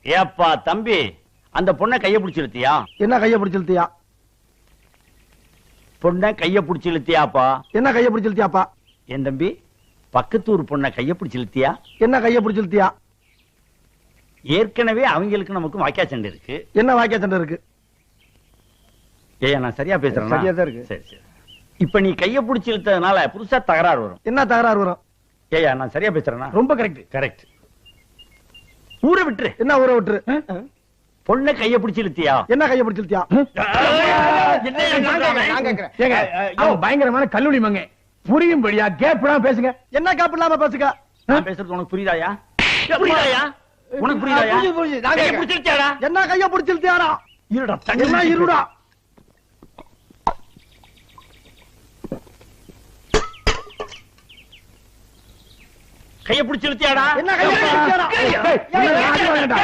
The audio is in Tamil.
ஏப்பா தம்பி, அந்த பொண்ணை கைய பிடிச்சு இழுத்தியா? என்ன கைய பிடிச்சு இழுத்தியா? பொண்ணை கைய பிடிச்சு இழுத்தியாப்பா? என்ன கைய பிடிச்சு இழுத்தியாப்பா? என் தம்பி, பக்கத்தூர் பொண்ணை கைய பிடிச்சு இழுத்தியா? என்ன கைய பிடிச்சு இழுத்தியா? ஏற்கனவே அவங்களுக்கு நமக்கு வாக்கியா சண்டை இருக்கு. என்ன வாக்கியா சண்டை இருக்கு? ஏய், நான் சரியா பேசுறேன்? சரியா தான் இருக்கு. சரி சரி. இப்ப நீ கைய பிடிச்சு இழுத்ததுனால புதுசா தகராறு வரும். என்ன தகராறு வரும்? ஏயா, நான் சரியா பேசுறேனா? ரொம்ப கரெக்ட். கரெக்ட். ஊரை விட்டுரு. என்ன ஊரை விட்டுரு? பொண்ணை கைய பிடிச்சு இழுத்தியா? என்ன கைய பிடிச்சு இழுத்தியா? பயங்கரமான கல்லூரி மங்க புரியும்படியா கேப்லாம் பேசுங்க. என்ன கேப் இல்லாம பேசுங்க? நான் பேசுறது உனக்கு புரியுதாயா? புரியுதாயா? உனக்கு புரியுதாயா? கைய பிடிச்சு இழுத்தியாடா? என்ன கைய பிடிச்சு இழுத்தியாடா? இருடா, என்ன இருடா? கைய பிடிச்சு இழுத்தியாடா? என்ன கைய பிடிச்சு இழுத்தியாடா?